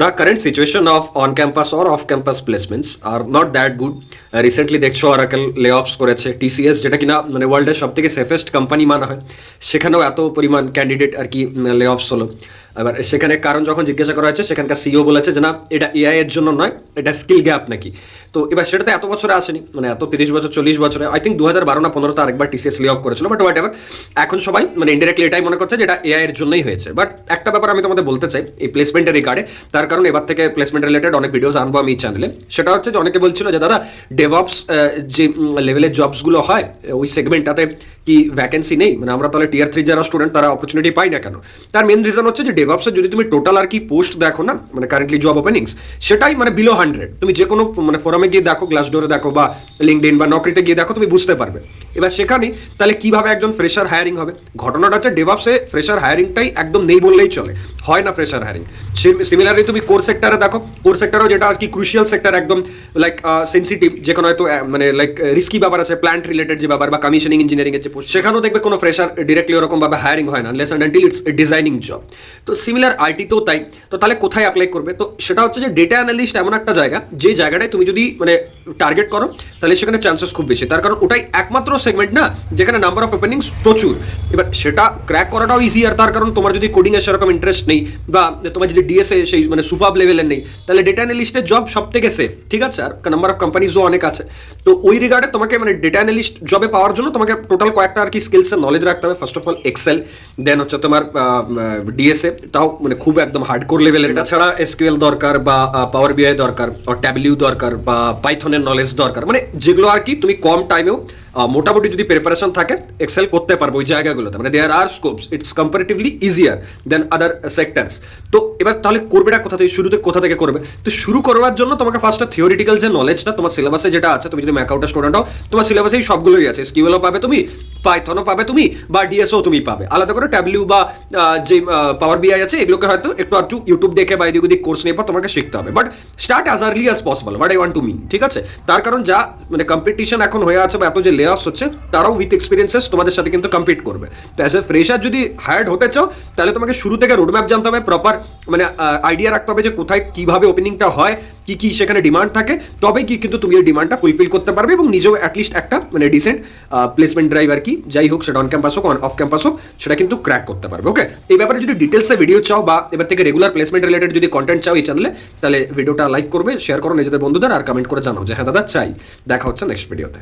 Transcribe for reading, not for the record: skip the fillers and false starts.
The current situation of on-campus or off-campus placements are not that good. Recently দেখছো oracle লে অফস করেছে, TCS যেটা কিনা মানে ওয়ার্ল্ডের সব থেকে সেফেস্ট কোম্পানি মানা হয়, সেখানেও এত পরিমাণ ক্যান্ডিডেট আর কি লে অফস হলো। এবার সেখানে কারণ যখন জিজ্ঞাসা করা হয়েছে, সেখানকার সিও বলেছে যে না, এটা এআই এর জন্য নয়, এটা স্কিল গ্যাপ নাকি। তো এবার সেটা তো এত বছরে আসেনি, মানে এত 30 বছর 40 বছরে, আই থিঙ্ক 2012 না 15 আরেকবার টিসিএস লে অফ করেছিল, বাট হোয়াট এভার। এখন সবাই মানে ইনডাইরেক্টলি এটাই মনে করছে যে এটা এআই এর জন্যই হয়েছে। বাট একটা ব্যাপার আমি তোমাদের বলতে চাই এই প্লেসমেন্টের রিগার্ডে, তার কারণ এবার থেকে প্লেসমেন্ট রিলেটেড অনেক ভিডিওস আনবো আমি এই চ্যানেলে। সেটা হচ্ছে যে অনেকে বলছিল যে দাদা ডেভঅপস যে লেভেলের জবসগুলো হয় ওই সেগমেন্টটাতে কি ভ্যাকেন্সি নেই, মানে আমরা তাহলে টিয়ার 3 যারা স্টুডেন্ট তারা অপরচুনিটি পাই না কেন। তার মেন রিজন হচ্ছে যে ডেভঅপসে যদি তুমি টোটাল আর কি পোস্ট দেখো না, মানে কারেন্টলি জব ওপেনিংস, সেটাই মানে বিলো 100। তুমি যে কোনো মানে ফোরামে গিয়ে দেখো, গ্লাসডোরে দেখো বা লিঙ্কডইন বা নকরিতে গিয়ে দেখো, তুমি বুঝতে পারবে। এবার সেখানে তাহলে কিভাবে একজন ফ্রেশার হায়ারিং হবে? ঘটনাটা হচ্ছে ডেভঅপসে ফ্রেশার হায়ারিংটাই একদম নেই বললেই চলে, হয় না ফ্রেশার হায়ারিং। সিমিলারলি তুমি কোর সেক্টরে দেখো, কোর সেক্টরও যেটা আর কি ক্রুশিয়াল সেক্টর, একদম লাইক সেন্সিটিভ, যে কোনো হয়তো মানে লাইক রিস্কি ব্যাপার আছে, প্ল্যান্ট রিলেটেড যে ব্যাপার বা কমিশনিং ইঞ্জিনিয়ারিং এর যে পোস্ট, সেখানেও দেখবে কোনো ফ্রেশার ডিরেক্টলি ওরকম ভাবে হায়ারিং হয় না, unless and until it's designing job. তো সিমিলার আইটিতেও তাই। তো তাহলে কোথায় অ্যাপ্লাই করবে? তো সেটা হচ্ছে যে ডেটা অ্যানালিস্ট এমন একটা জায়গা, যে জায়গাটায় তুমি যদি মানে টার্গেট করো, তাহলে সেখানে চান্সেস খুব বেশি। তার কারণ ওটাই একমাত্র সেগমেন্ট না যেখানে নাম্বার অফ ওপেনিংস প্রচুর। এবার সেটা ক্র্যাক করাটাও ইজি। আর তার কারণ তোমার যদি কোডিং এর সেরকম ইন্টারেস্ট নেই, বা তোমার যদি ডিএসএ সেই মানে সুপার লেভেলের নেই, তাহলে ডেটা অ্যানালিস্টের জব সব থেকে সেফ, ঠিক আছে? আর নাম্বার অফ কোম্পানিজও অনেক আছে। তো ওই রিগার্ডে তোমাকে মানে ডেটা অ্যানালিস্ট জবে পাওয়ার জন্য তোমাকে টোটাল কয়েকটা আর কি স্কিলসের নলেজ রাখতে হবে। ফার্স্ট অফ অল এক্সেল, দেন হচ্ছে তোমার ডিএসএ, তাও মানে খুব একদম হার্ডকোর লেভেলের। তাছাড়া এসকিউএল দরকার, বা পাওয়ার বিআই দরকার, ট্যাবলিউ দরকার, বা পাইথনের নলেজ দরকার, মানে যেগুলো আর কি তুমি কম টাইমেও মোটামুটি যদি প্রিপারেশন থাকে এক্সেল করতে পারবো ওই জায়গাগুলোতে। মানে there are scopes, it's comparatively easier than other sectors. তো এবার তাহলে করবেটা কোথা থেকে, শুরুতে কোথা থেকে করবে? তো শুরু করবার জন্য তোমাকে ফার্স্টে থিওরিটিক্যাল যে নলেজটা তোমার সিলেবাসে যেটা আছে, তুমি যদি ম্যাকাউটের স্টুডেন্ট হও, তোমার সিলেবাসেই সবগুলোই আছে। স্কিউএলও পাবে তুমি, পাইথনও পাবে তুমি, বা ডিএসও তুমি পাবে। আলাদা করে ট্যাবলিউ বা যে পাওয়ার বিআই আছে, এগুলোকে হয়তো একটু ইউটিউব দেখে বা এদিক ওদিক কোর্স নিয়ে পর তোমাকে শিখতে হবে। But start as early as possible, what I want to mean, ঠিক আছে? তার কারণ যা মানে কম্পিটিশন এখন হয়ে আছে, বা এত যে লে অফস হচ্ছে, তারাও উইথ এক্সপিরিয়েন্সেস তোমাদের সাথে কিন্তু কম্পিট করবে। তো অ্যাজ এ ফ্রেশার যদি হায়ার্ড হতে চাও, তাহলে তোমাকে শুরু থেকে রোডম্যাপ জানতে হবে, প্রপার মানে আইডিয়া রাখতে হবে যে কোথায় কিভাবে ওপেনিংটা হয়, কি কি সেখানে ডিমান্ড থাকে, তবেই কি কিন্তু তুমি এই ডিমান্ডটা ফুলফিল করতে পারবে, এবং নিজেও অ্যাটলিস্ট একটা মানে ডিসেন্ট প্লেসমেন্ট ড্রাইভ আর কি যাই হোক, সেটা অন ক্যাম্পাস হোক অফ ক্যাম্পাস হোক, সেটা কিন্তু ক্র্যাক করতে পারবে। ওকে, এই ব্যাপারে যদি ডিটেলসে ভিডিও চাও, বা এবার থেকে রেগুলার প্লেসমেন্ট রিলেটেড যদি কন্টেন্ট চাও এই চ্যানেলে, তাহলে ভিডিওটা লাইক করবে, শেয়ার করো নিজেদের বন্ধুদের, আর কমেন্ট করে জানাও যে হ্যাঁ দাদা চাই। দেখা হচ্ছে নেক্সট ভিডিওতে।